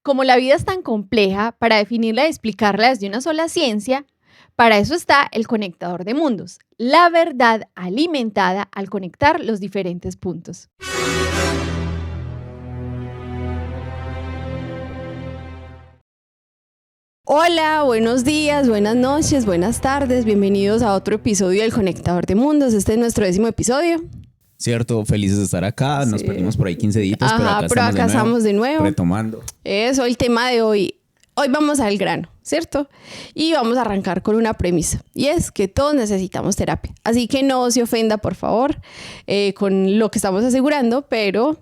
Como la vida es tan compleja, para definirla y explicarla desde una sola ciencia, para eso está el conectador de mundos, la verdad alimentada al conectar los diferentes puntos. Hola, buenos días, buenas noches, buenas tardes, bienvenidos a otro episodio del Conectador de Mundos. Este es nuestro 10º episodio. Cierto, felices de estar acá. Nos perdimos por ahí 15 días, pero acá estamos de nuevo. Retomando. Eso, el tema de hoy. Hoy vamos al grano, ¿cierto? Y vamos a arrancar con una premisa. Y es que todos necesitamos terapia. Así que no se ofenda, por favor, con lo que estamos asegurando, pero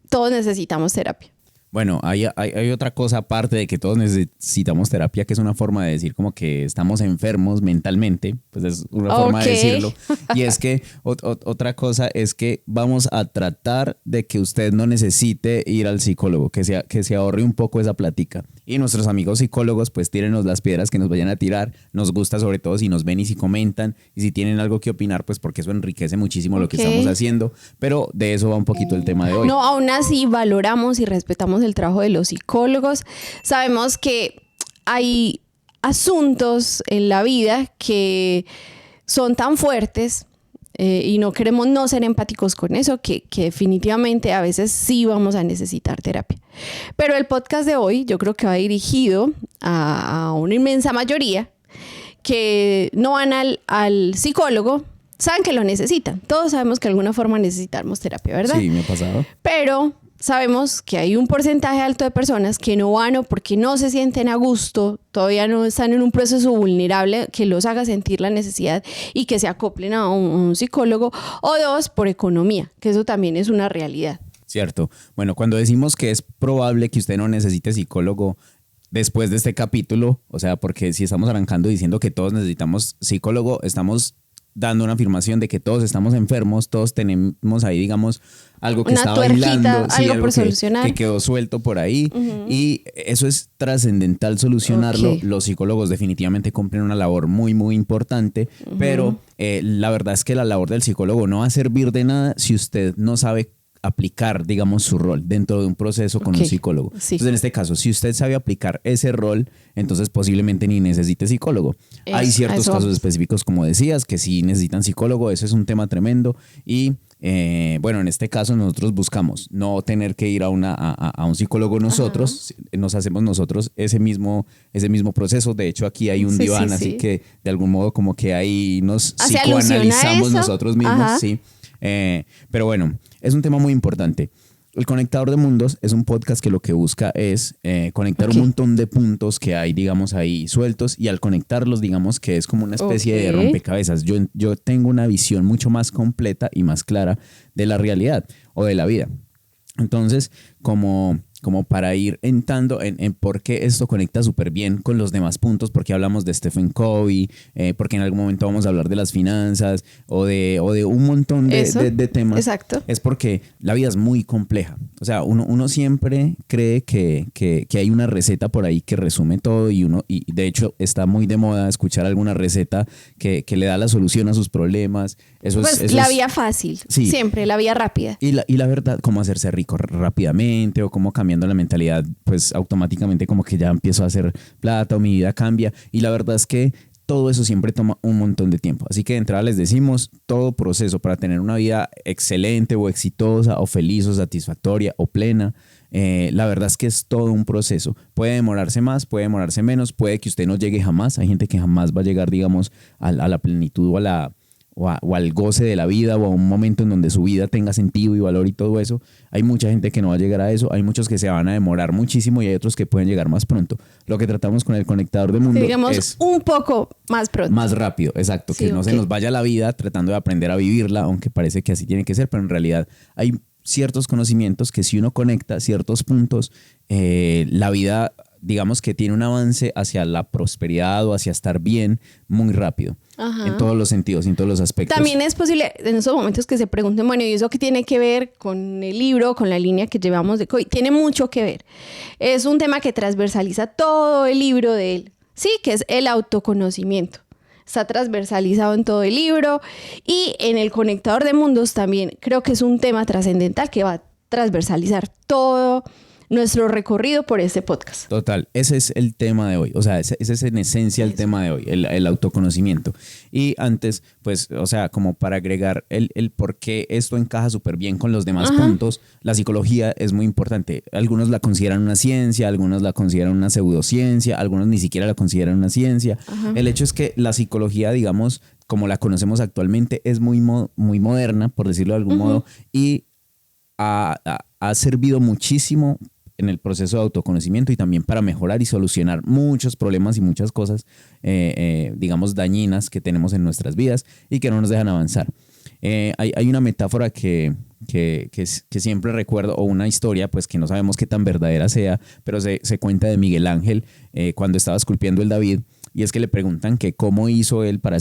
todos necesitamos terapia. Bueno, hay otra cosa aparte de que todos necesitamos terapia, que es una forma de decir como que estamos enfermos mentalmente, pues es una forma de decirlo. Y es que otra cosa es que vamos a tratar de que usted no necesite ir al psicólogo, que se ahorre un poco esa plática. Y nuestros amigos psicólogos, pues tírenos las piedras que nos vayan a tirar. Nos gusta sobre todo si nos ven y si comentan y si tienen algo que opinar, pues porque eso enriquece muchísimo lo que estamos haciendo. Pero de eso va un poquito el tema de hoy. No, aún así valoramos y respetamos el trabajo de los psicólogos. Sabemos que hay asuntos en la vida que son tan fuertes y no queremos no ser empáticos con eso, que definitivamente a veces sí vamos a necesitar terapia. Pero el podcast de hoy yo creo que va dirigido a una inmensa mayoría que no van al psicólogo, saben que lo necesitan. Todos sabemos que de alguna forma necesitamos terapia, ¿verdad? Sí, me ha pasado. Pero sabemos que hay un porcentaje alto de personas que no van o porque no se sienten a gusto, todavía no están en un proceso vulnerable que los haga sentir la necesidad y que se acoplen a un psicólogo, o dos, por economía, que eso también es una realidad. Cierto. Bueno, cuando decimos que es probable que usted no necesite psicólogo después de este capítulo, o sea, porque si estamos arrancando diciendo que todos necesitamos psicólogo, estamos dando una afirmación de que todos estamos enfermos, todos tenemos ahí, digamos, algo que está bailando, algo por solucionar, que quedó suelto por ahí, y eso es trascendental solucionarlo. Los psicólogos definitivamente cumplen una labor muy, muy importante, pero la verdad es que la labor del psicólogo no va a servir de nada si usted no sabe aplicar, digamos, su rol dentro de un proceso con un psicólogo. Sí. Entonces, en este caso, si usted sabe aplicar ese rol, entonces posiblemente ni necesite psicólogo. Hay ciertos casos específicos, como decías, que sí necesitan psicólogo. Ese es un tema tremendo. Y bueno, en este caso nosotros buscamos no tener que ir a un psicólogo nosotros. Nos hacemos nosotros ese mismo proceso. De hecho, aquí hay un diván, así que de algún modo como que ahí nos psicoanalizamos nosotros mismos. Sí. Pero bueno, es un tema muy importante. El Conectador de Mundos es un podcast que lo que busca es conectar un montón de puntos que hay, digamos, ahí sueltos, y al conectarlos, digamos que es como una especie de rompecabezas. Yo tengo una visión mucho más completa y más clara de la realidad o de la vida. Entonces, como para ir entrando en por qué esto conecta súper bien con los demás puntos, porque hablamos de Stephen Covey, porque en algún momento vamos a hablar de las finanzas o de un montón de temas. Exacto. Es porque la vida es muy compleja. O sea, uno siempre cree que hay una receta por ahí que resume todo, y de hecho está muy de moda escuchar alguna receta que le da la solución a sus problemas. La vía fácil, sí. Siempre, la vía rápida. Y la verdad, cómo hacerse rico rápidamente, o cómo cambiando la mentalidad, pues automáticamente como que ya empiezo a hacer plata o mi vida cambia. Y la verdad es que todo eso siempre toma un montón de tiempo. Así que de entrada les decimos, todo proceso para tener una vida excelente o exitosa o feliz o satisfactoria o plena, la verdad es que es todo un proceso. Puede demorarse más, puede demorarse menos, puede que usted no llegue jamás. Hay gente que jamás va a llegar, digamos, a la plenitud o al goce de la vida, o a un momento en donde su vida tenga sentido y valor y todo eso. Hay mucha gente que no va a llegar a eso. Hay muchos que se van a demorar muchísimo y hay otros que pueden llegar más pronto. Lo que tratamos con el Conectador de Mundo es un poco más pronto. Más rápido, exacto. Sí, que no se nos vaya la vida tratando de aprender a vivirla, aunque parece que así tiene que ser, pero en realidad hay ciertos conocimientos que si uno conecta ciertos puntos, la vida, digamos que tiene un avance hacia la prosperidad o hacia estar bien muy rápido. En todos los sentidos, en todos los aspectos. También es posible en esos momentos que se pregunten, bueno, ¿y eso qué tiene que ver con el libro, con la línea que llevamos de COVID? Tiene mucho que ver. Es un tema que transversaliza todo el libro de él, sí, que es el autoconocimiento. Está transversalizado en todo el libro, y en el Conectador de Mundos también creo que es un tema trascendental que va a transversalizar todo nuestro recorrido por este podcast. Total, ese es el tema de hoy, o sea, ese es en esencia el tema de hoy, el autoconocimiento. Y antes, pues, o sea, como para agregar el por qué esto encaja súper bien con los demás puntos, la psicología es muy importante. Algunos la consideran una ciencia, algunos la consideran una pseudociencia, algunos ni siquiera la consideran una ciencia. El hecho es que la psicología, digamos, como la conocemos actualmente, es muy moderna, por decirlo de algún modo, y ha servido muchísimo en el proceso de autoconocimiento y también para mejorar y solucionar muchos problemas y muchas cosas, digamos, dañinas que tenemos en nuestras vidas y que no nos dejan avanzar. Hay una metáfora que siempre recuerdo, o una historia, pues que no sabemos qué tan verdadera sea, pero se cuenta de Miguel Ángel cuando estaba esculpiendo el David. Y es que le preguntan que cómo hizo él para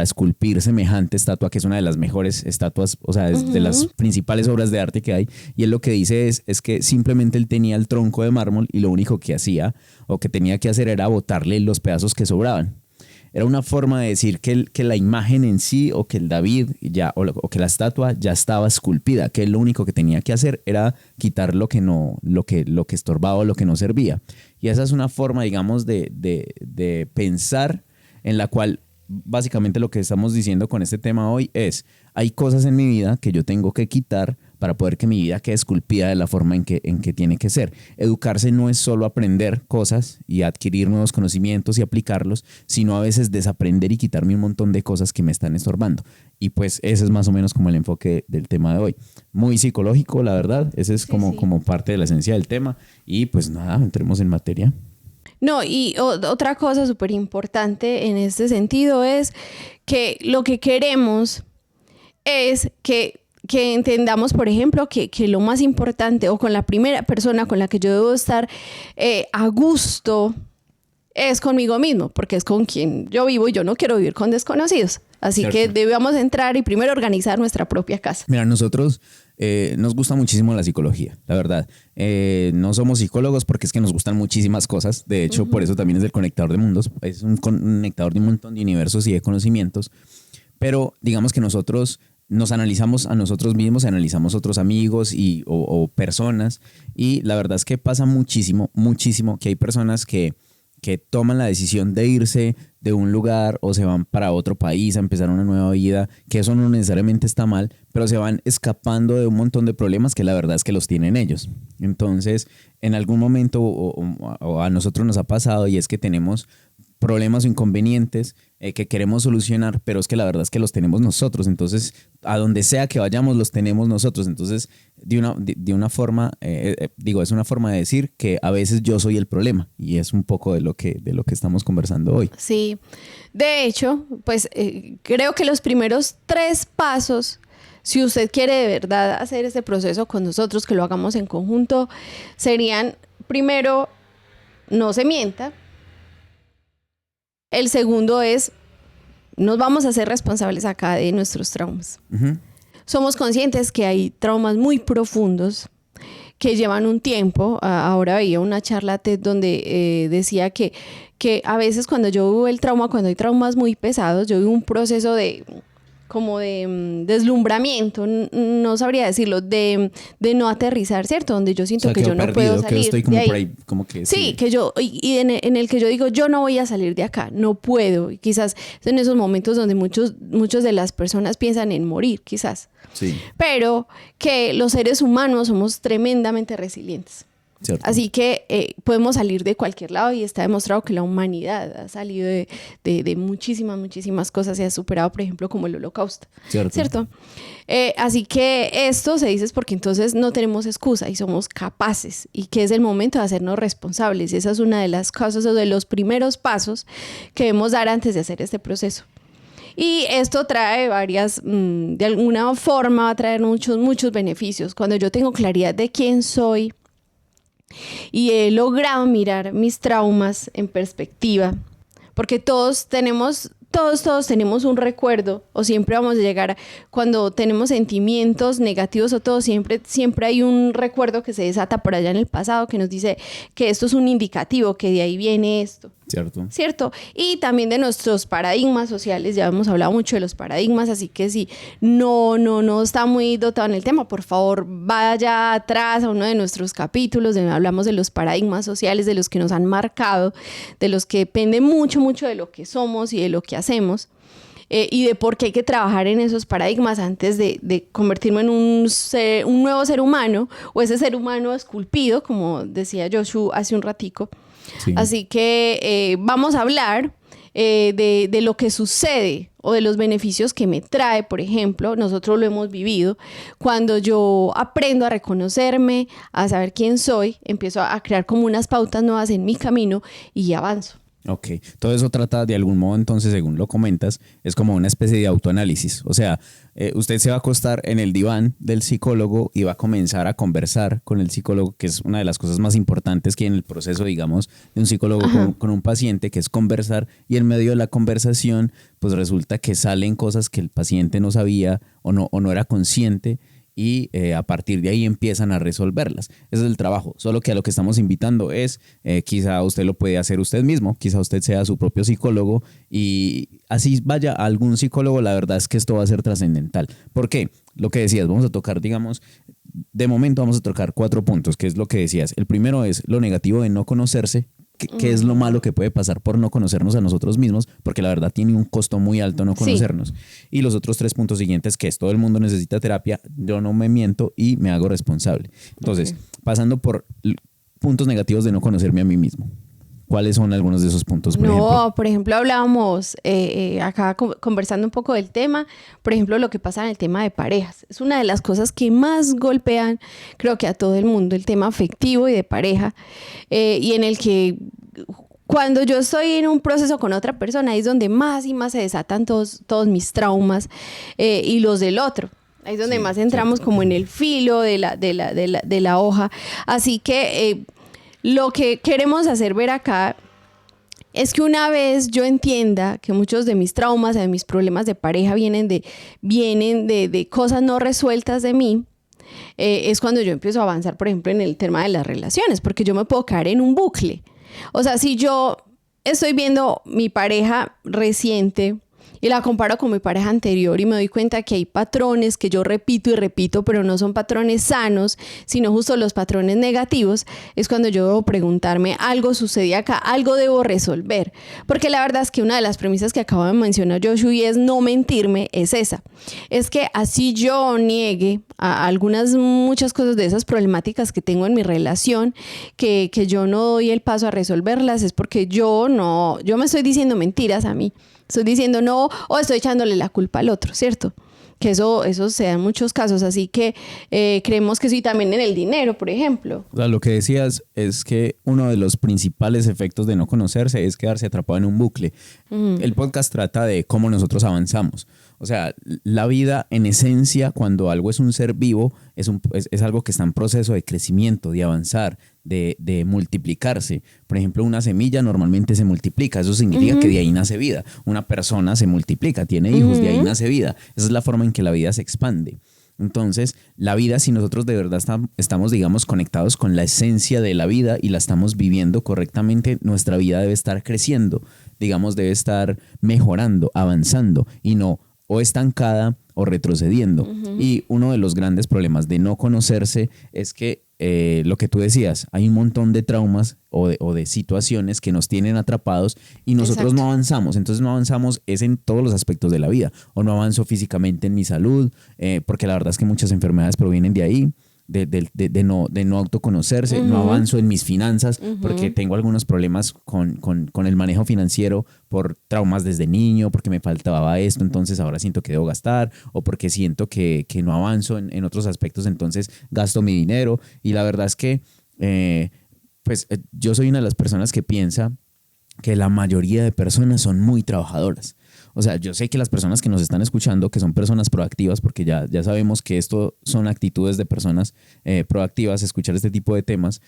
esculpir semejante estatua, que es una de las mejores estatuas, o sea, es de las principales obras de arte que hay. Y él lo que dice es que simplemente él tenía el tronco de mármol y lo único que hacía o que tenía que hacer era botarle los pedazos que sobraban. Era una forma de decir que la imagen en sí, o que el David o que la estatua ya estaba esculpida, que él lo único que tenía que hacer era quitar lo que estorbaba o lo que no servía. Y esa es una forma, digamos, de pensar en la cual básicamente lo que estamos diciendo con este tema hoy es: hay cosas en mi vida que yo tengo que quitar para poder que mi vida quede esculpida de la forma en que tiene que ser. Educarse no es solo aprender cosas y adquirir nuevos conocimientos y aplicarlos, sino a veces desaprender y quitarme un montón de cosas que me están estorbando. Y pues ese es más o menos como el enfoque del tema de hoy. Muy psicológico, la verdad. Ese es como parte de la esencia del tema. Y pues nada, entremos en materia. No, y otra cosa súper importante en este sentido es que lo que queremos es que entendamos, por ejemplo, que lo más importante, o con la primera persona con la que yo debo estar a gusto, es conmigo mismo, porque es con quien yo vivo y yo no quiero vivir con desconocidos. Así Cierto. Que debemos entrar y primero organizar nuestra propia casa. Mira, nosotros nos gusta muchísimo la psicología, la verdad. No somos psicólogos porque es que nos gustan muchísimas cosas. De hecho, por eso también es el conectador de mundos. Es un conectador de un montón de universos y de conocimientos. Pero digamos que nosotros nos analizamos a nosotros mismos, analizamos otros amigos o personas, y la verdad es que pasa muchísimo que hay personas que toman la decisión de irse de un lugar o se van para otro país a empezar una nueva vida, que eso no necesariamente está mal, pero se van escapando de un montón de problemas que la verdad es que los tienen ellos. Entonces, en algún momento o a nosotros nos ha pasado, y es que tenemos problemas o inconvenientes que queremos solucionar, pero es que la verdad es que los tenemos nosotros. Entonces, a donde sea que vayamos, los tenemos nosotros. Entonces, de una forma, es una forma de decir que a veces yo soy el problema, y es un poco de lo que estamos conversando hoy. Sí, de hecho, pues creo que los primeros 3 pasos, si usted quiere de verdad hacer este proceso con nosotros, que lo hagamos en conjunto, serían: primero, no se mienta. El segundo es: nos vamos a hacer responsables acá de nuestros traumas. Somos conscientes que hay traumas muy profundos que llevan un tiempo. Ahora veía una charla TED donde decía que a veces cuando yo vivo el trauma, cuando hay traumas muy pesados, yo vivo un proceso de deslumbramiento, no sabría decirlo, de no aterrizar, ¿cierto? Donde yo siento, o sea, que yo no puedo salir, que estoy como de ahí. Por ahí, como que sí, que yo, y en el que yo digo, yo no voy a salir de acá, no puedo. Y quizás en esos momentos donde muchos de las personas piensan en morir, quizás. Sí. Pero que los seres humanos somos tremendamente resilientes. Cierto. Así que podemos salir de cualquier lado, y está demostrado que la humanidad ha salido de muchísimas cosas, y ha superado, por ejemplo, como el Holocausto. ¿Cierto? Así que esto se dice es porque entonces no tenemos excusa y somos capaces, y que es el momento de hacernos responsables. Y esa es una de las cosas, o de los primeros pasos que debemos dar antes de hacer este proceso. Y esto trae de alguna forma va a traer muchos beneficios. Cuando yo tengo claridad de quién soy y he logrado mirar mis traumas en perspectiva, porque todos tenemos un recuerdo, o siempre vamos a llegar cuando tenemos sentimientos negativos, o todo, siempre hay un recuerdo que se desata por allá en el pasado que nos dice que esto es un indicativo, que de ahí viene esto. ¿Cierto? ¿Cierto? Y también de nuestros paradigmas sociales, ya hemos hablado mucho de los paradigmas, así que si no está muy dotado en el tema, por favor vaya atrás a uno de nuestros capítulos donde hablamos de los paradigmas sociales, de los que nos han marcado, de los que depende mucho de lo que somos y de lo que hacemos. Y de por qué hay que trabajar en esos paradigmas antes de convertirme en un nuevo ser humano, o ese ser humano esculpido, como decía Joshua hace un ratico. Sí. Así que vamos a hablar de lo que sucede o de los beneficios que me trae, por ejemplo, nosotros lo hemos vivido, cuando yo aprendo a reconocerme, a saber quién soy, empiezo a crear como unas pautas nuevas en mi camino y avanzo. Ok, todo eso trata de algún modo, entonces, según lo comentas, es como una especie de autoanálisis. O sea, usted se va a acostar en el diván del psicólogo y va a comenzar a conversar con el psicólogo, que es una de las cosas más importantes que hay en el proceso, digamos, de un psicólogo con un paciente, que es conversar, y en medio de la conversación, pues resulta que salen cosas que el paciente no sabía o no era consciente, y a partir de ahí empiezan a resolverlas. Ese es el trabajo, solo que a lo que estamos invitando es, quizá usted lo puede hacer usted mismo, quizá usted sea su propio psicólogo y así vaya a algún psicólogo. La verdad es que esto va a ser trascendental. ¿Por qué? Lo que decías, vamos a tocar, digamos, de momento vamos a tocar 4 puntos, que es lo que decías. El primero es lo negativo de no conocerse. ¿Qué es lo malo que puede pasar por no conocernos a nosotros mismos? Porque la verdad tiene un costo muy alto no conocernos. Sí. Y los otros 3 puntos siguientes, que es todo el mundo necesita terapia, yo no me miento y me hago responsable. Entonces, pasando por puntos negativos de no conocerme a mí mismo. ¿Cuáles son algunos de esos puntos, por ejemplo? Por ejemplo, hablábamos acá conversando un poco del tema, por ejemplo, lo que pasa en el tema de parejas. Es una de las cosas que más golpean, creo que a todo el mundo, el tema afectivo y de pareja, y en el que cuando yo estoy en un proceso con otra persona, ahí es donde más y más se desatan todos mis traumas y los del otro. Ahí es donde más entramos como en el filo de la hoja. Así que lo que queremos hacer ver acá es que una vez yo entienda que muchos de mis traumas, de mis problemas de pareja vienen de cosas no resueltas de mí, es cuando yo empiezo a avanzar, por ejemplo, en el tema de las relaciones, porque yo me puedo caer en un bucle. O sea, si yo estoy viendo mi pareja reciente y la comparo con mi pareja anterior y me doy cuenta que hay patrones que yo repito y repito, pero no son patrones sanos, sino justo los patrones negativos, es cuando yo debo preguntarme, algo sucedió acá, algo debo resolver. Porque la verdad es que una de las premisas que acabo de mencionar Joshua, y es no mentirme, es esa. Es que así yo niegue a muchas cosas de esas problemáticas que tengo en mi relación, que yo no doy el paso a resolverlas, es porque yo me estoy diciendo mentiras a mí. Estoy diciendo no, o estoy echándole la culpa al otro, ¿cierto? Que eso se da en muchos casos. Así que creemos que sí, también en el dinero, por ejemplo. O sea, lo que decías es que uno de los principales efectos de no conocerse es quedarse atrapado en un bucle. El podcast trata de cómo nosotros avanzamos. O sea, la vida en esencia, cuando algo es un ser vivo, es algo que está en proceso de crecimiento, de avanzar, de multiplicarse. Por ejemplo, una semilla normalmente se multiplica. Eso significa que de ahí nace vida. Una persona se multiplica, tiene hijos, de ahí nace vida. Esa es la forma en que la vida se expande. Entonces, la vida, si nosotros de verdad estamos, digamos, conectados con la esencia de la vida y la estamos viviendo correctamente, nuestra vida debe estar creciendo, digamos, debe estar mejorando, avanzando y no o estancada o retrocediendo. Y uno de los grandes problemas de no conocerse es que lo que tú decías, hay un montón de traumas o de situaciones que nos tienen atrapados y nosotros no avanzamos. Entonces no avanzamos es en todos los aspectos de la vida. O no avanzo físicamente en mi salud, porque la verdad es que muchas enfermedades provienen de ahí. De no autoconocerse, no avanzo en mis finanzas porque tengo algunos problemas con el manejo financiero por traumas desde niño, porque me faltaba esto, entonces ahora siento que debo gastar, o porque siento que no avanzo en otros aspectos, entonces gasto mi dinero. Y la verdad es que yo soy una de las personas que piensa que la mayoría de personas son muy trabajadoras. O sea, yo sé que las personas que nos están escuchando, que son personas proactivas, porque ya sabemos que esto son actitudes de personas proactivas, escuchar este tipo de temas,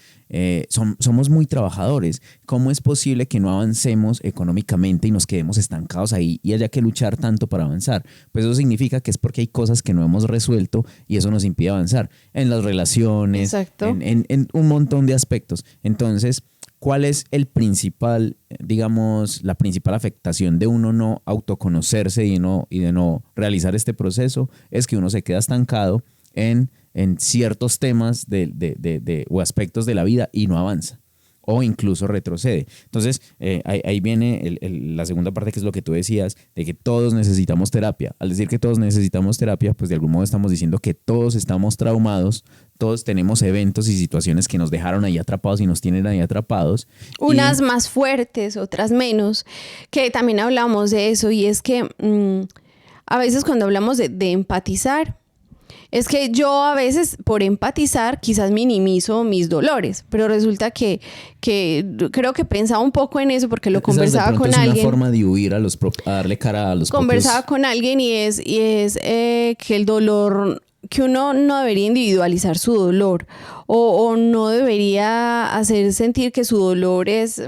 somos muy trabajadores. ¿Cómo es posible que no avancemos económicamente y nos quedemos estancados ahí y haya que luchar tanto para avanzar? Pues eso significa que es porque hay cosas que no hemos resuelto y eso nos impide avanzar en las relaciones, en un montón de aspectos. Entonces, ¿cuál es el principal, digamos, la principal afectación de uno no autoconocerse y de no realizar este proceso? Es que uno se queda estancado en ciertos temas o aspectos de la vida y no avanza, o incluso retrocede. Entonces, ahí viene la segunda parte, que es lo que tú decías, de que todos necesitamos terapia. Al decir que todos necesitamos terapia, pues de algún modo estamos diciendo que todos estamos traumados, todos tenemos eventos y situaciones que nos dejaron ahí atrapados y nos tienen ahí atrapados. Unas más fuertes, otras menos, que también hablamos de eso, y es que a veces cuando hablamos de empatizar, es que yo a veces por empatizar quizás minimizo mis dolores, pero resulta que creo que pensaba un poco en eso porque lo conversaba con alguien. Es una forma de huir a darle cara a los Conversaba con alguien y es que el dolor, que uno no debería individualizar su dolor o no debería hacer sentir que su dolor es...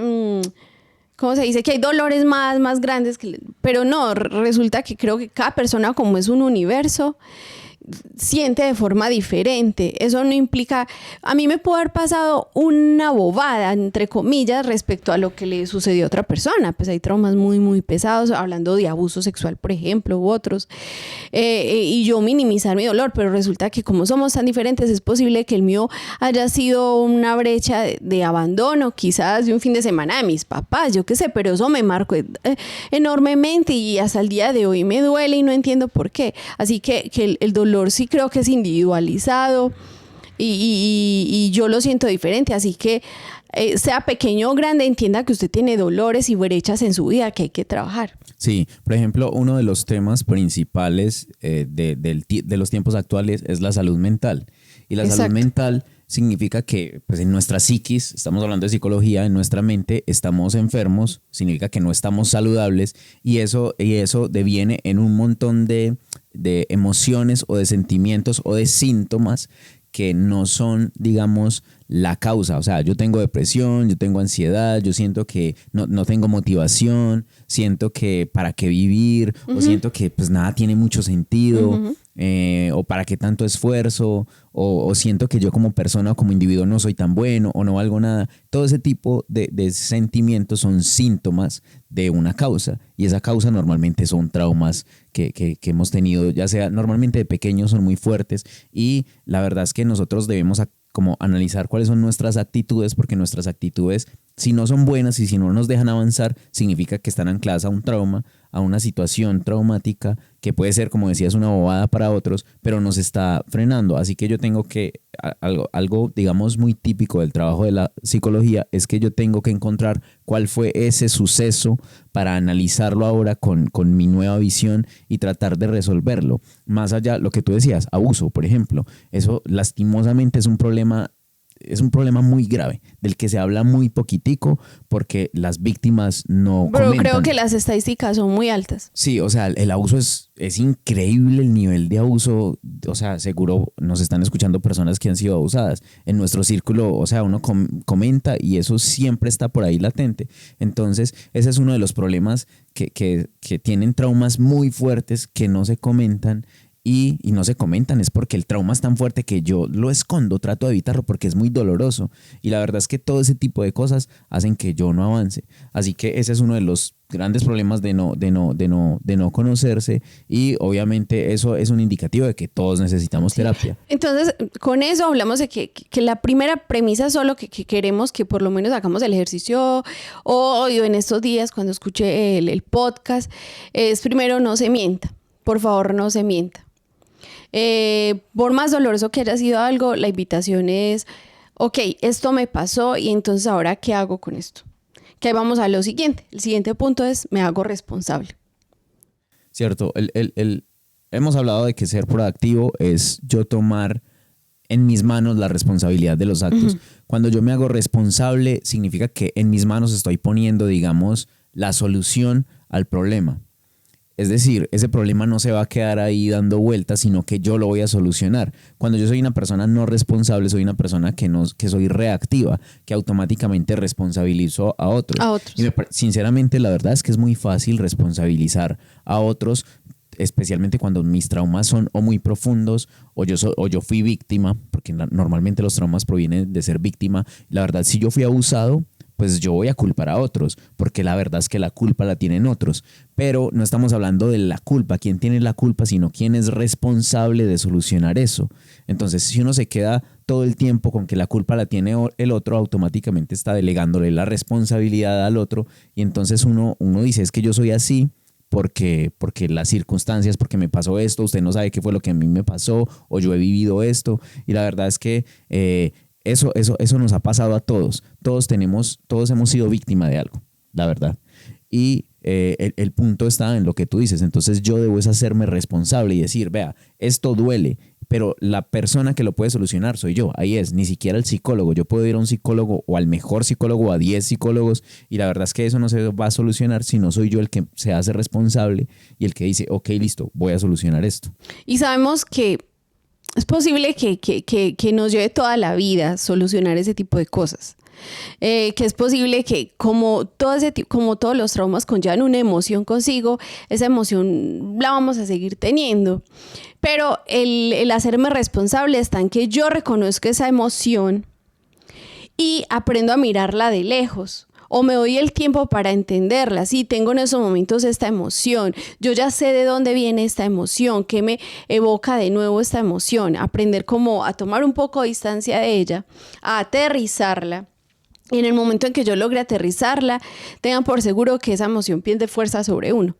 ¿cómo se dice? Que hay dolores más grandes, pero no, resulta que creo que cada persona, como es un universo, siente de forma diferente. Eso no implica... A mí me puede haber pasado una bobada, entre comillas, respecto a lo que le sucedió a otra persona. Pues hay traumas muy pesados, hablando de abuso sexual, por ejemplo, u otros. Y yo minimizar mi dolor, pero resulta que como somos tan diferentes, es posible que el mío haya sido una brecha de abandono, quizás de un fin de semana de mis papás, yo qué sé, pero eso me marcó enormemente y hasta el día de hoy me duele y no entiendo por qué. Así que el dolor sí creo que es individualizado y yo lo siento diferente, así que sea pequeño o grande, entienda que usted tiene dolores y brechas en su vida que hay que trabajar. Sí, por ejemplo, uno de los temas principales de los tiempos actuales es la salud mental. Y la salud mental significa que pues, en nuestra psiquis, estamos hablando de psicología, en nuestra mente estamos enfermos, significa que no estamos saludables, y eso deviene en un montón de emociones o de sentimientos o de síntomas que no son, digamos, la causa. O sea, yo tengo depresión, yo tengo ansiedad, yo siento que no tengo motivación, siento que para qué vivir, o siento que pues nada tiene mucho sentido, o para qué tanto esfuerzo, o siento que yo como persona o como individuo no soy tan bueno o no valgo nada. Todo ese tipo de sentimientos son síntomas de una causa, y esa causa normalmente son traumas que hemos tenido, ya sea normalmente de pequeños, son muy fuertes, y la verdad es que nosotros debemos como analizar cuáles son nuestras actitudes, porque nuestras actitudes, si no son buenas y si no nos dejan avanzar, significa que están ancladas a un trauma, a una situación traumática que puede ser, como decías, una bobada para otros, pero nos está frenando. Así que yo tengo que, algo digamos muy típico del trabajo de la psicología, es que yo tengo que encontrar cuál fue ese suceso para analizarlo ahora con mi nueva visión y tratar de resolverlo. Más allá, lo que tú decías, abuso, por ejemplo, eso lastimosamente es un problema muy grave, del que se habla muy poquitico porque las víctimas no Pero comentan. creo que las estadísticas son muy altas. Sí, o sea, el abuso es increíble, el nivel de abuso. O sea, seguro nos están escuchando personas que han sido abusadas. En nuestro círculo, o sea, uno comenta y eso siempre está por ahí latente. Entonces, ese es uno de los problemas que tienen traumas muy fuertes que no se comentan. Y no se comentan, es porque el trauma es tan fuerte que yo lo escondo, trato de evitarlo porque es muy doloroso, y la verdad es que todo ese tipo de cosas hacen que yo no avance. Así que ese es uno de los grandes problemas de no conocerse, y obviamente eso es un indicativo de que todos necesitamos terapia. Entonces, con eso hablamos de que la primera premisa solo que queremos que por lo menos hagamos el ejercicio hoy o en estos días cuando escuche el podcast, es primero no se mienta, por favor no se mienta. Por más doloroso que haya sido algo, la invitación es, ok, esto me pasó y entonces ahora ¿qué hago con esto? Que vamos a lo siguiente. El siguiente punto es, me hago responsable. Cierto, hemos hablado de que ser proactivo es yo tomar en mis manos la responsabilidad de los actos. Cuando yo me hago responsable, significa que en mis manos estoy poniendo, digamos, la solución al problema. Es decir, ese problema no se va a quedar ahí dando vueltas, sino que yo lo voy a solucionar. Cuando yo soy una persona no responsable, soy una persona que soy reactiva, que automáticamente responsabilizo a otros. Y sinceramente, la verdad es que es muy fácil responsabilizar a otros, especialmente cuando mis traumas son o muy profundos o yo fui víctima, porque normalmente los traumas provienen de ser víctima. La verdad, si yo fui abusado, pues yo voy a culpar a otros, porque la verdad es que la culpa la tienen otros. Pero no estamos hablando de la culpa, quién tiene la culpa, sino quién es responsable de solucionar eso. Entonces, si uno se queda todo el tiempo con que la culpa la tiene el otro, automáticamente está delegándole la responsabilidad al otro, y entonces uno dice, es que yo soy así porque las circunstancias, porque me pasó esto, usted no sabe qué fue lo que a mí me pasó, o yo he vivido esto, y la verdad es que eso nos ha pasado a todos. Todos hemos sido víctima de algo, la verdad. Y el punto está en lo que tú dices. Entonces yo debo es hacerme responsable y decir, vea, esto duele, pero la persona que lo puede solucionar soy yo. Ahí es, ni siquiera el psicólogo. Yo puedo ir a un psicólogo, o al mejor psicólogo, o a 10 psicólogos, y la verdad es que eso no se va a solucionar si no soy yo el que se hace responsable y el que dice, ok, listo, voy a solucionar esto. Y sabemos que es posible que nos lleve toda la vida solucionar ese tipo de cosas. Que es posible que como todos los traumas conllevan una emoción consigo, esa emoción la vamos a seguir teniendo. Pero el hacerme responsable está en que yo reconozco esa emoción y aprendo a mirarla de lejos. O me doy el tiempo para entenderla. Sí, tengo en esos momentos esta emoción. Yo ya sé de dónde viene esta emoción, qué me evoca de nuevo esta emoción. Aprender como a tomar un poco de distancia de ella, a aterrizarla. Y en el momento en que yo logre aterrizarla, tengan por seguro que esa emoción pierde fuerza sobre uno.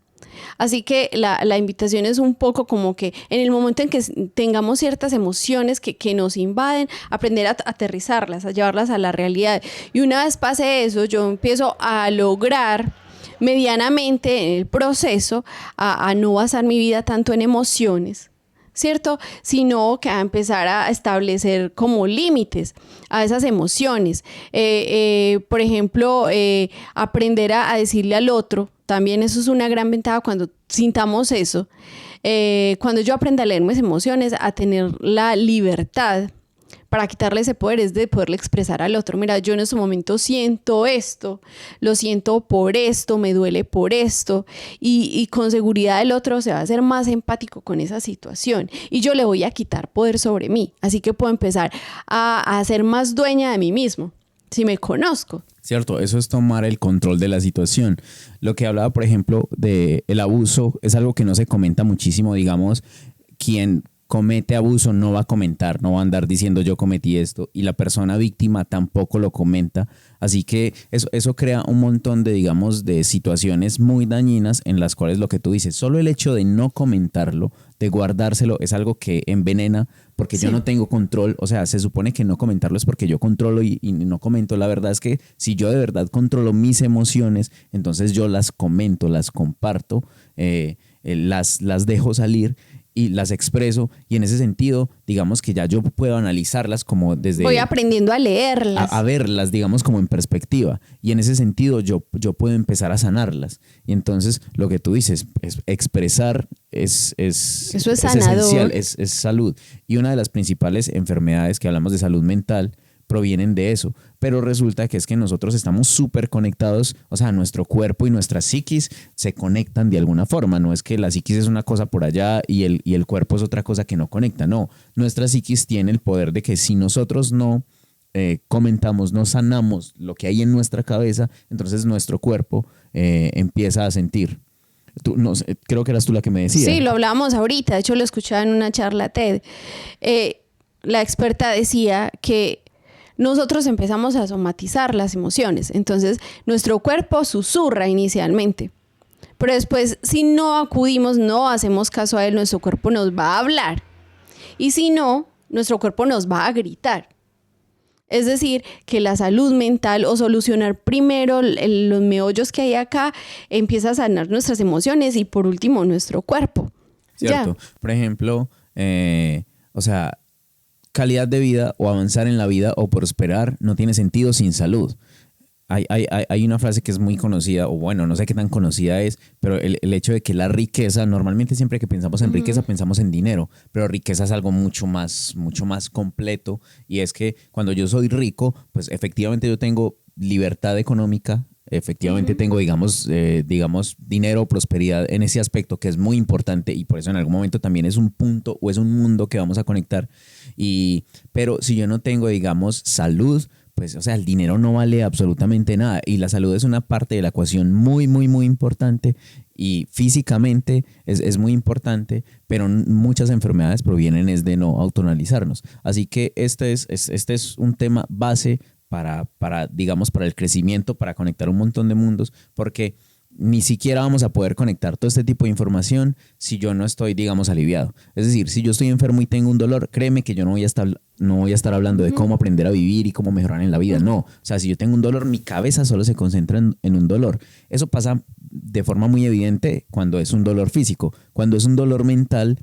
Así que la invitación es un poco como que en el momento en que tengamos ciertas emociones que nos invaden, aprender a aterrizarlas, a llevarlas a la realidad. Y una vez pase eso, yo empiezo a lograr medianamente en el proceso a no basar mi vida tanto en emociones, ¿cierto? Sino que a empezar a establecer como límites a esas emociones. Por ejemplo, aprender a decirle al otro. También eso es una gran ventaja cuando sintamos eso. Cuando yo aprenda a leer mis emociones, a tener la libertad para quitarle ese poder, es de poderle expresar al otro. Mira, yo en este momento siento esto, lo siento por esto, me duele por esto, y con seguridad el otro se va a hacer más empático con esa situación y yo le voy a quitar poder sobre mí. Así que puedo empezar a ser más dueña de mí mismo, si me conozco. Cierto, eso es tomar el control de la situación. Lo que hablaba, por ejemplo, del abuso es algo que no se comenta muchísimo. Digamos, quien comete abuso no va a comentar, no va a andar diciendo yo cometí esto, y la persona víctima tampoco lo comenta. Así que eso crea un montón de, digamos, de situaciones muy dañinas en las cuales lo que tú dices, solo el hecho de no comentarlo, de guardárselo, es algo que envenena, porque yo no tengo control. O sea, se supone que no comentarlo es porque yo controlo y no comento. La verdad es que si yo de verdad controlo mis emociones, entonces yo las comento, las comparto, las dejo salir y las expreso, y en ese sentido, digamos que ya yo puedo analizarlas como desde... Voy aprendiendo a leerlas. A verlas, digamos, como en perspectiva, y en ese sentido yo puedo empezar a sanarlas. Y entonces lo que tú dices, expresar eso es sanador. Esencial, es salud. Y una de las principales enfermedades que hablamos de salud mental provienen de eso, pero resulta que es que nosotros estamos súper conectados, o sea, nuestro cuerpo y nuestra psiquis se conectan de alguna forma. No es que la psiquis es una cosa por allá y el cuerpo es otra cosa que no conecta, no, nuestra psiquis tiene el poder de que si nosotros no comentamos, no sanamos lo que hay en nuestra cabeza, entonces nuestro cuerpo empieza a sentir. No sé, creo que eras tú la que me decías. Sí, lo hablábamos ahorita, de hecho lo escuchaba en una charla TED. La experta decía que nosotros empezamos a somatizar las emociones. Entonces, nuestro cuerpo susurra inicialmente. Pero después, si no acudimos, no hacemos caso a él, nuestro cuerpo nos va a hablar. Y si no, nuestro cuerpo nos va a gritar. Es decir, que la salud mental, o solucionar primero los meollos que hay acá, empieza a sanar nuestras emociones y por último nuestro cuerpo. Cierto. ¿Ya? Por ejemplo, o sea, calidad de vida o avanzar en la vida o prosperar no tiene sentido sin salud. Hay una frase que es muy conocida, o bueno, no sé qué tan conocida es, pero el hecho de que la riqueza, normalmente siempre que pensamos en riqueza pensamos en dinero, pero riqueza es algo mucho más completo, y es que cuando yo soy rico, pues efectivamente yo tengo libertad económica, efectivamente tengo, digamos, dinero, prosperidad en ese aspecto que es muy importante, y por eso en algún momento también es un punto o es un mundo que vamos a conectar. Pero si yo no tengo, digamos, salud, pues, o sea, el dinero no vale absolutamente nada y la salud es una parte de la ecuación muy, muy, muy importante y físicamente es muy importante, pero muchas enfermedades provienen es de no autoanalizarnos. Así que este es un tema base digamos, para el crecimiento, para conectar un montón de mundos, porque ni siquiera vamos a poder conectar todo este tipo de información si yo no estoy, digamos, aliviado. Es decir, si yo estoy enfermo y tengo un dolor, créeme que yo no voy a estar hablando de cómo aprender a vivir y cómo mejorar en la vida. No, o sea, si yo tengo un dolor, mi cabeza solo se concentra en un dolor. Eso pasa de forma muy evidente cuando es un dolor físico. Cuando es un dolor mental,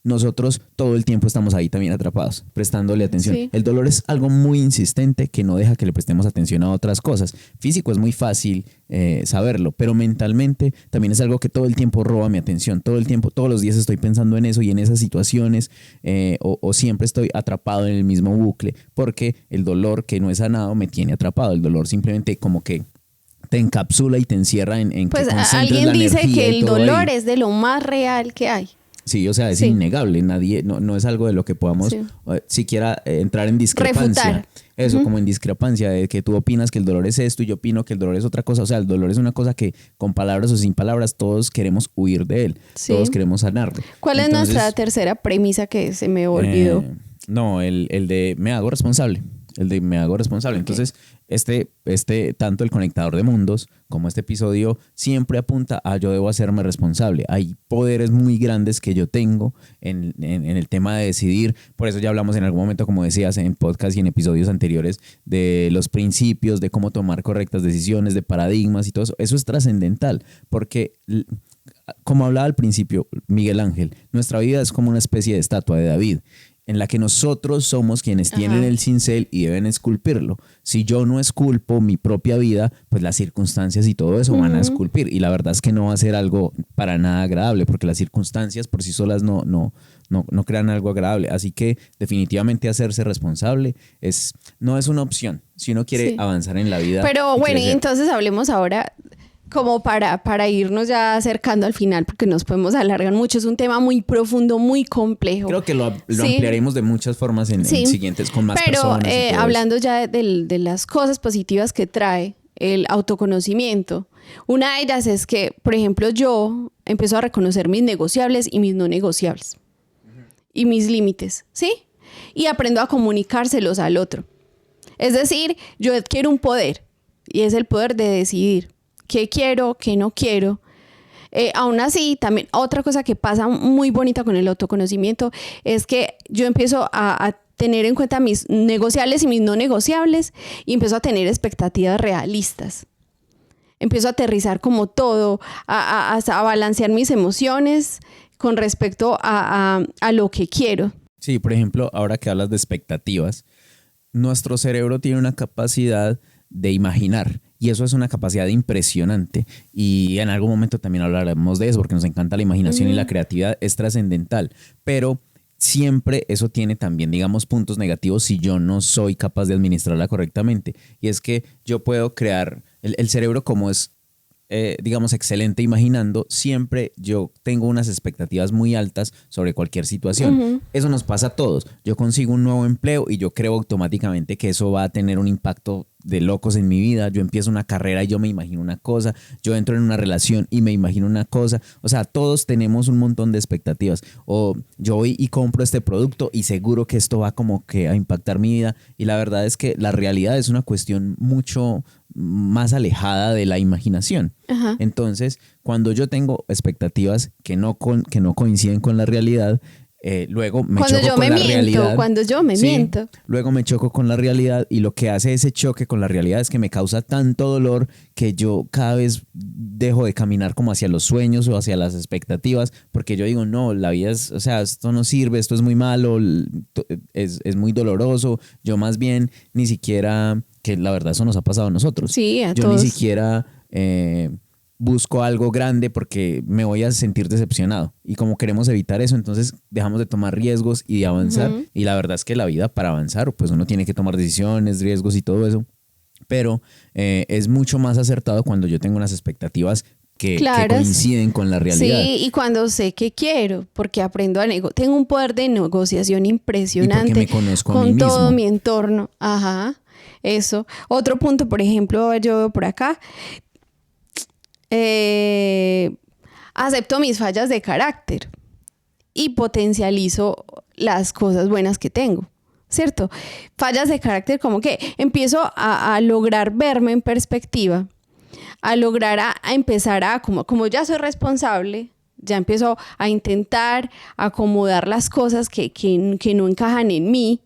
nosotros todo el tiempo estamos ahí también atrapados, prestándole atención. Sí. El dolor es algo muy insistente que no deja que le prestemos atención a otras cosas. Físico es muy fácil saberlo, pero mentalmente también es algo que todo el tiempo roba mi atención. Todo el tiempo, todos los días estoy pensando en eso y en esas situaciones o siempre estoy atrapado en el mismo bucle porque el dolor que no es sanado me tiene atrapado. El dolor simplemente como que te encapsula y te encierra en pues que alguien dice que el dolor es de lo más real que hay. Sí, o sea, es innegable. Nadie, no es algo de lo que podamos siquiera entrar en discrepancia. Refutar. Eso, como en discrepancia de que tú opinas que el dolor es esto y yo opino que el dolor es otra cosa. O sea, el dolor es una cosa que con palabras o sin palabras todos queremos huir de él. Sí. Todos queremos sanarlo. ¿Cuál es nuestra tercera premisa que se me olvidó? No, el de me hago responsable. El de me hago responsable. Okay. Entonces, tanto el conectador de mundos como este episodio siempre apunta a yo debo hacerme responsable. Hay poderes muy grandes que yo tengo en el tema de decidir. Por eso ya hablamos en algún momento, como decías, en podcast y en episodios anteriores, de los principios, de cómo tomar correctas decisiones, de paradigmas y todo eso. Eso es trascendental porque, como hablaba al principio Miguel Ángel, nuestra vida es como una especie de estatua de David, en la que nosotros somos quienes tienen el cincel y deben esculpirlo. Si yo no esculpo mi propia vida, pues las circunstancias y todo eso van a esculpir. Y la verdad es que no va a ser algo para nada agradable, porque las circunstancias por sí solas no crean algo agradable. Así que definitivamente hacerse responsable no es una opción si uno quiere avanzar en la vida. Pero bueno, y entonces hablemos ahora como para irnos ya acercando al final, porque nos podemos alargar mucho. Es un tema muy profundo, muy complejo. Creo que lo ampliaremos de muchas formas en siguientes, con más personas. Pero hablando ya de las cosas positivas que trae el autoconocimiento, una de ellas es que, por ejemplo, yo empiezo a reconocer mis negociables y mis no negociables. Y mis límites, ¿sí? Y aprendo a comunicárselos al otro. Es decir, yo adquiero un poder, y es el poder de decidir qué quiero, qué no quiero. Aún así, también otra cosa que pasa muy bonita con el autoconocimiento es que yo empiezo a tener en cuenta mis negociables y mis no negociables y empiezo a tener expectativas realistas. Empiezo a aterrizar como todo, a balancear mis emociones con respecto a lo que quiero. Sí, por ejemplo, ahora que hablas de expectativas, nuestro cerebro tiene una capacidad de imaginar. Y eso es una capacidad impresionante. Y en algún momento también hablaremos de eso, porque nos encanta la imaginación y la creatividad es trascendental. Pero siempre eso tiene también, digamos, puntos negativos si yo no soy capaz de administrarla correctamente. Y es que yo puedo crear, el cerebro como es, digamos, excelente imaginando, siempre yo tengo unas expectativas muy altas sobre cualquier situación. Eso nos pasa a todos. Yo consigo un nuevo empleo y yo creo automáticamente que eso va a tener un impacto de locos en mi vida. Yo empiezo una carrera y yo me imagino una cosa. Yo entro en una relación y me imagino una cosa. O sea, todos tenemos un montón de expectativas. O yo voy y compro este producto y seguro que esto va como que a impactar mi vida. Y la verdad es que la realidad es una cuestión mucho más alejada de la imaginación. Ajá. Entonces, cuando yo tengo expectativas que no coinciden con la realidad, luego me choco con la realidad. Cuando yo me miento. Luego me choco con la realidad y lo que hace ese choque con la realidad es que me causa tanto dolor que yo cada vez dejo de caminar como hacia los sueños o hacia las expectativas, porque yo digo, no, la vida es, o sea, esto no sirve, esto es muy malo, es muy doloroso. Yo más bien ni siquiera, que la verdad eso nos ha pasado a nosotros. Sí, a yo todos. Ni siquiera busco algo grande porque me voy a sentir decepcionado. Y como queremos evitar eso, entonces dejamos de tomar riesgos y de avanzar. Y la verdad es que la vida, para avanzar, pues uno tiene que tomar decisiones, riesgos y todo eso. Pero es mucho más acertado cuando yo tengo unas expectativas que coinciden con la realidad. Sí, y cuando sé que quiero, porque aprendo a tengo un poder de negociación impresionante. Y porque me conozco con a mí mismo. todo mi entorno. Ajá. Eso. Otro punto, por ejemplo, a ver, yo veo por acá. Acepto mis fallas de carácter y potencializo las cosas buenas que tengo, ¿cierto? Fallas de carácter como que empiezo a lograr verme en perspectiva, a lograr a empezar a, como ya soy responsable, ya empiezo a intentar acomodar las cosas que no encajan en mí.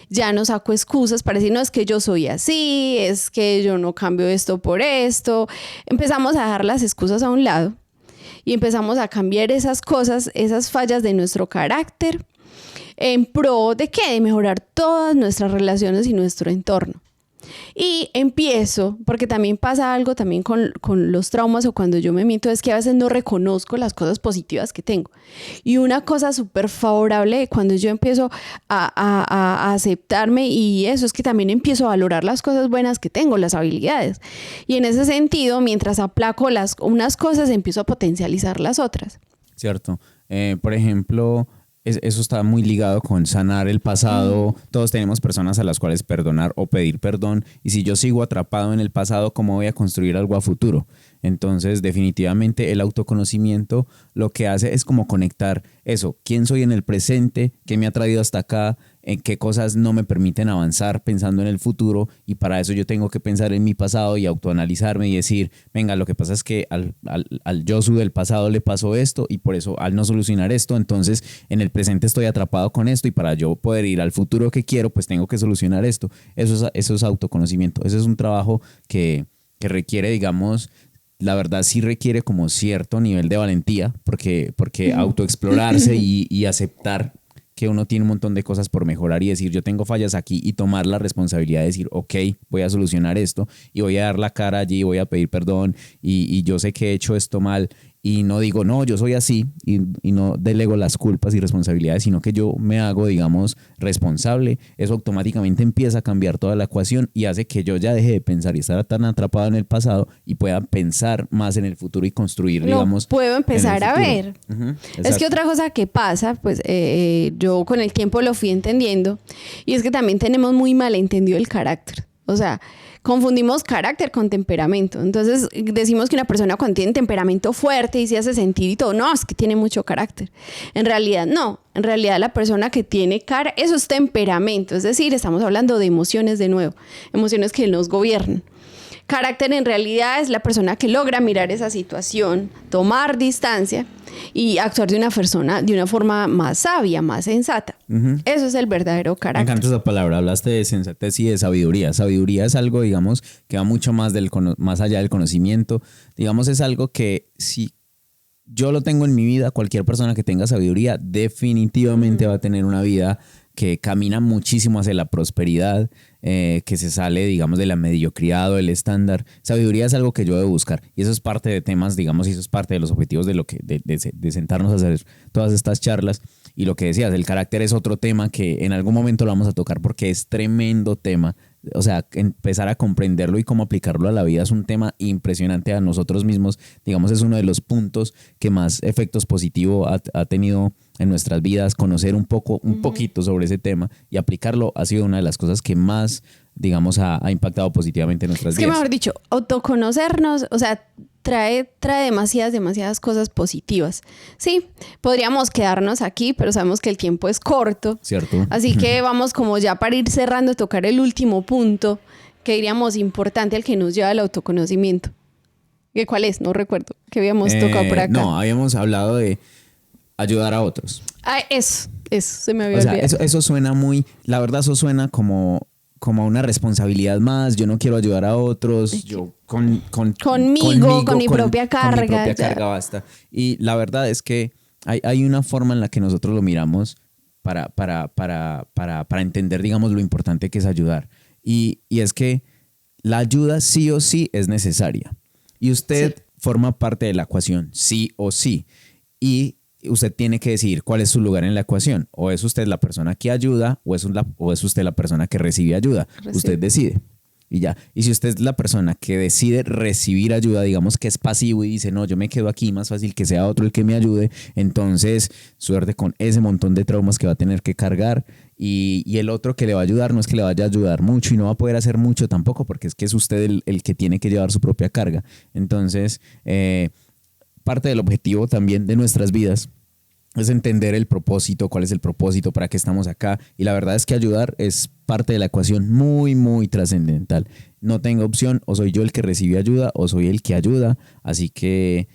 Ya no saco excusas para decir, no, es que yo soy así, es que yo no cambio esto por esto. Empezamos a dejar las excusas a un lado y empezamos a cambiar esas cosas, esas fallas de nuestro carácter en pro de ¿qué? De mejorar todas nuestras relaciones y nuestro entorno. Y empiezo, porque también pasa algo también con los traumas o cuando yo me miento, es que a veces no reconozco las cosas positivas que tengo. Y una cosa súper favorable cuando yo empiezo a aceptarme y eso es que también empiezo a valorar las cosas buenas que tengo, las habilidades. Y en ese sentido, mientras aplaco unas cosas, empiezo a potencializar las otras. Cierto. Por ejemplo, eso está muy ligado con sanar el pasado. Todos tenemos personas a las cuales perdonar o pedir perdón. Y si yo sigo atrapado en el pasado, ¿cómo voy a construir algo a futuro? Entonces, definitivamente el autoconocimiento lo que hace es como conectar eso. ¿Quién soy en el presente? ¿Qué me ha traído hasta acá? ¿En qué cosas no me permiten avanzar pensando en el futuro? Y para eso yo tengo que pensar en mi pasado y autoanalizarme y decir, venga, lo que pasa es que al Josu del pasado le pasó esto y por eso al no solucionar esto, entonces en el presente estoy atrapado con esto y para yo poder ir al futuro que quiero, pues tengo que solucionar esto. Eso es autoconocimiento. Ese es un trabajo que requiere, digamos, la verdad sí requiere como cierto nivel de valentía, porque autoexplorarse y aceptar que uno tiene un montón de cosas por mejorar y decir yo tengo fallas aquí y tomar la responsabilidad de decir ok, voy a solucionar esto y voy a dar la cara allí, voy a pedir perdón y yo sé que he hecho esto mal y no digo no, yo soy así y no delego las culpas y responsabilidades, sino que yo me hago, digamos, responsable. Eso automáticamente empieza a cambiar toda la ecuación y hace que yo ya deje de pensar y estar tan atrapado en el pasado y pueda pensar más en el futuro y construir, digamos, puedo empezar a ver. Uh-huh, es que otra cosa que pasa, pues yo con el tiempo lo fui entendiendo y es que también tenemos muy mal entendido el carácter. O sea, confundimos carácter con temperamento. Entonces decimos que una persona cuando tiene temperamento fuerte y se hace sentir y todo, no, es que tiene mucho carácter. En realidad no. En realidad la persona que tiene eso es temperamento. Es decir, estamos hablando de emociones de nuevo. Emociones que nos gobiernan. Carácter en realidad es la persona que logra mirar esa situación, tomar distancia y actuar de una forma más sabia, más sensata. Uh-huh. Eso es el verdadero carácter. Me encanta esa palabra, hablaste de sensatez y de sabiduría. Sabiduría es algo, digamos, que va mucho más allá del conocimiento. Digamos, es algo que si yo lo tengo en mi vida, cualquier persona que tenga sabiduría definitivamente va a tener una vida que camina muchísimo hacia la prosperidad, que se sale, digamos, de la mediocridad o del estándar. Sabiduría es algo que yo debo buscar y eso es parte de temas, digamos, y eso es parte de los objetivos de sentarnos a hacer todas estas charlas. Y lo que decías, el carácter es otro tema que en algún momento lo vamos a tocar porque es tremendo tema. O sea, empezar a comprenderlo y cómo aplicarlo a la vida es un tema impresionante a nosotros mismos. Digamos, es uno de los puntos que más efectos positivos ha tenido en nuestras vidas. Conocer un poquito sobre ese tema y aplicarlo ha sido una de las cosas que más, digamos, ha impactado positivamente en nuestras vidas. Es que mejor dicho, autoconocernos, o sea, trae demasiadas cosas positivas. Sí, podríamos quedarnos aquí, pero sabemos que el tiempo es corto. Cierto. Así que vamos como ya para ir cerrando, tocar el último punto que diríamos importante al que nos lleva el autoconocimiento. ¿Cuál es? No recuerdo. ¿Qué habíamos tocado por acá? No, habíamos hablado de ayudar a otros. Eso se me había olvidado. Eso suena muy, la verdad eso suena como una responsabilidad más. Yo no quiero ayudar a otros, yo conmigo, con mi propia carga. Con mi propia carga basta. Y la verdad es que hay una forma en la que nosotros lo miramos para entender, digamos, lo importante que es ayudar. Y es que la ayuda sí o sí es necesaria. Y usted forma parte de la ecuación, sí o sí. Y usted tiene que decidir cuál es su lugar en la ecuación. O es usted la persona que ayuda o es usted la persona que recibe ayuda. Usted decide. y ya. Y si usted es la persona que decide recibir ayuda, digamos que es pasivo y dice, no, yo me quedo aquí, más fácil que sea otro el que me ayude, entonces suerte con ese montón de traumas que va a tener que cargar. Y el otro que le va a ayudar no es que le vaya a ayudar mucho y no va a poder hacer mucho tampoco, porque es que es usted el que tiene que llevar su propia carga. Entonces, parte del objetivo también de nuestras vidas es entender el propósito, cuál es el propósito, para qué estamos acá. Y la verdad es que ayudar es parte de la ecuación muy, muy trascendental. No tengo opción, o soy yo el que recibe ayuda o soy el que ayuda, así que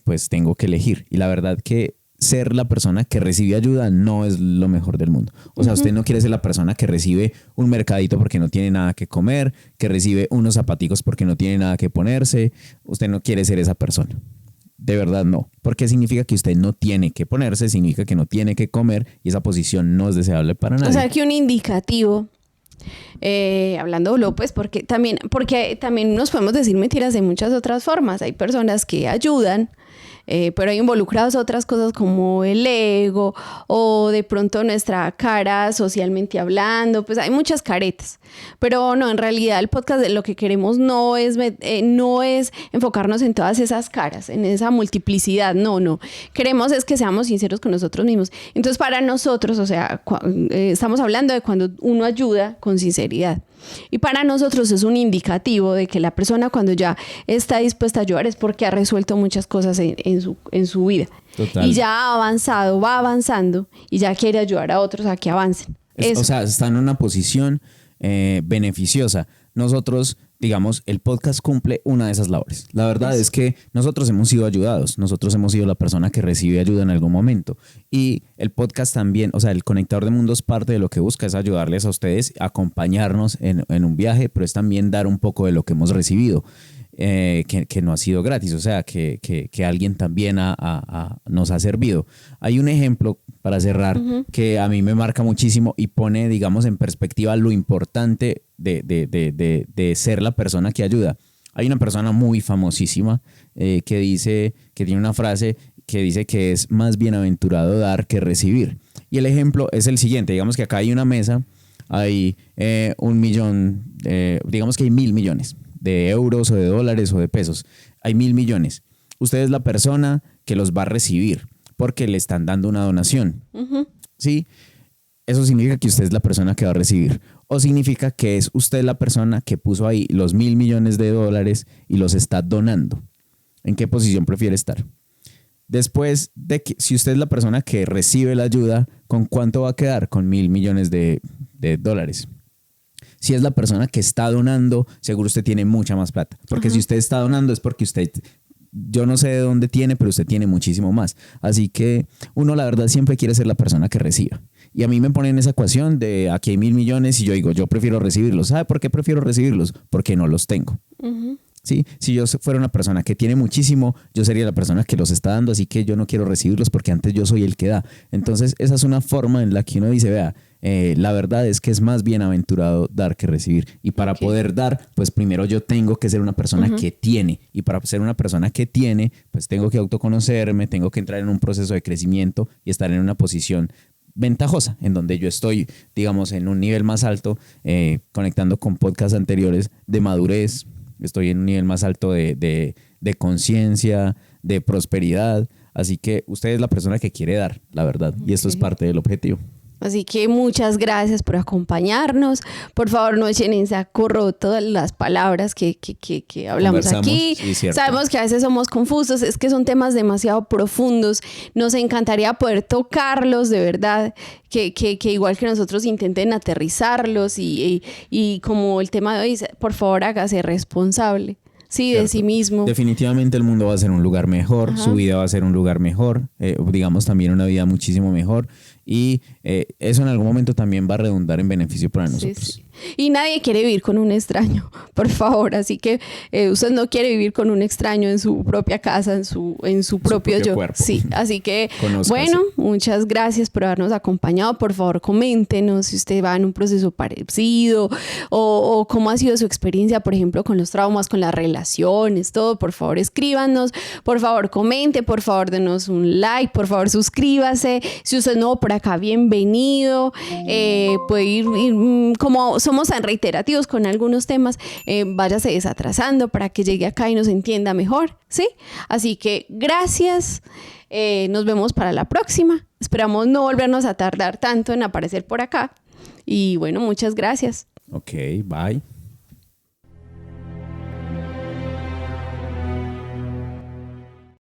pues tengo que elegir. Y la verdad que ser la persona que recibe ayuda no es lo mejor del mundo. O sea, usted no quiere ser la persona que recibe un mercadito porque no tiene nada que comer, que recibe unos zapaticos porque no tiene nada que ponerse. Usted no quiere ser esa persona. De verdad no, porque significa que usted no tiene que ponerse, significa que no tiene que comer y esa posición no es deseable para nadie. O sea, que un indicativo, hablándolo pues, porque también nos podemos decir mentiras de muchas otras formas. Hay personas que ayudan, pero hay involucradas otras cosas como el ego o de pronto nuestra cara socialmente hablando, pues hay muchas caretas. Pero no, en realidad el podcast lo que queremos no es enfocarnos en todas esas caras, en esa multiplicidad, no. Queremos es que seamos sinceros con nosotros mismos. Entonces para nosotros, o sea, estamos hablando de cuando uno ayuda con sinceridad. Y para nosotros es un indicativo de que la persona cuando ya está dispuesta a ayudar es porque ha resuelto muchas cosas en su vida. Total. Y ya ha avanzado, va avanzando y ya quiere ayudar a otros a que avancen. O sea, está en una posición beneficiosa. Nosotros, digamos, el podcast cumple una de esas labores. La verdad es que nosotros hemos sido ayudados. Nosotros hemos sido la persona que recibe ayuda en algún momento. Y el podcast también, o sea, el Conectador de Mundos, parte de lo que busca es ayudarles a ustedes, acompañarnos en un viaje, pero es también dar un poco de lo que hemos recibido. Que no ha sido gratis, o sea, que alguien también nos ha servido. Hay un ejemplo para cerrar que a mí me marca muchísimo y pone, digamos, en perspectiva lo importante de ser la persona que ayuda. Hay una persona muy famosísima que tiene una frase que dice que es más bienaventurado dar que recibir. Y el ejemplo es el siguiente, digamos que acá hay una mesa, hay 1 millón, digamos que hay 1.000 millones de euros o de dólares o de pesos. Hay 1.000 millones. Usted es la persona que los va a recibir porque le están dando una donación. ¿Sí? Eso significa que usted es la persona que va a recibir. O significa que es usted la persona que puso ahí los 1.000 millones de dólares y los está donando. ¿En qué posición prefiere estar? Después de que, si usted es la persona que recibe la ayuda, ¿con cuánto va a quedar? Con 1.000 millones de dólares. Si es la persona que está donando, seguro usted tiene mucha más plata. Porque si usted está donando es porque usted, yo no sé de dónde tiene, pero usted tiene muchísimo más. Así que uno, la verdad, siempre quiere ser la persona que reciba. Y a mí me ponen esa ecuación de aquí hay 1.000 millones y yo digo, yo prefiero recibirlos. ¿Sabe por qué prefiero recibirlos? Porque no los tengo. ¿Sí? Si yo fuera una persona que tiene muchísimo, yo sería la persona que los está dando, así que yo no quiero recibirlos porque antes yo soy el que da. Entonces esa es una forma en la que uno dice, vea, la verdad es que es más bienaventurado dar que recibir. Y para poder dar, pues primero yo tengo que ser una persona que tiene. Y para ser una persona que tiene, pues tengo que autoconocerme, tengo que entrar en un proceso de crecimiento y estar en una posición ventajosa, en donde yo estoy, digamos, en un nivel más alto, conectando con podcasts anteriores de madurez. Estoy en un nivel más alto de conciencia, de prosperidad. Así que usted es la persona que quiere dar, la verdad. Y esto es parte del objetivo. Así que muchas gracias por acompañarnos. Por favor, no echen en saco roto las palabras que hablamos aquí. Sí, sabemos que a veces somos confusos, es que son temas demasiado profundos. Nos encantaría poder tocarlos de verdad, que igual que nosotros intenten aterrizarlos y como el tema de hoy, por favor, hágase responsable. Sí, de sí mismo. Definitivamente el mundo va a ser un lugar mejor, su vida va a ser un lugar mejor, digamos también una vida muchísimo mejor y eso en algún momento también va a redundar en beneficio para nosotros. Sí. Y nadie quiere vivir con un extraño, por favor, así que usted no quiere vivir con un extraño en su propia casa, en su propio yo. Cuerpo. Sí, así que Conózcase. Bueno, muchas gracias por habernos acompañado. Por favor, coméntenos si usted va en un proceso parecido o cómo ha sido su experiencia, por ejemplo, con los traumas, con las relaciones, todo. Por favor, escríbanos, por favor, comente, por favor, denos un like, por favor, suscríbase. Si usted es nuevo por acá, bienvenido. Puede ir como somos tan reiterativos con algunos temas, váyase desatrasando para que llegue acá y nos entienda mejor, ¿sí? Así que gracias, nos vemos para la próxima. Esperamos no volvernos a tardar tanto en aparecer por acá. Y bueno, muchas gracias. Ok, bye.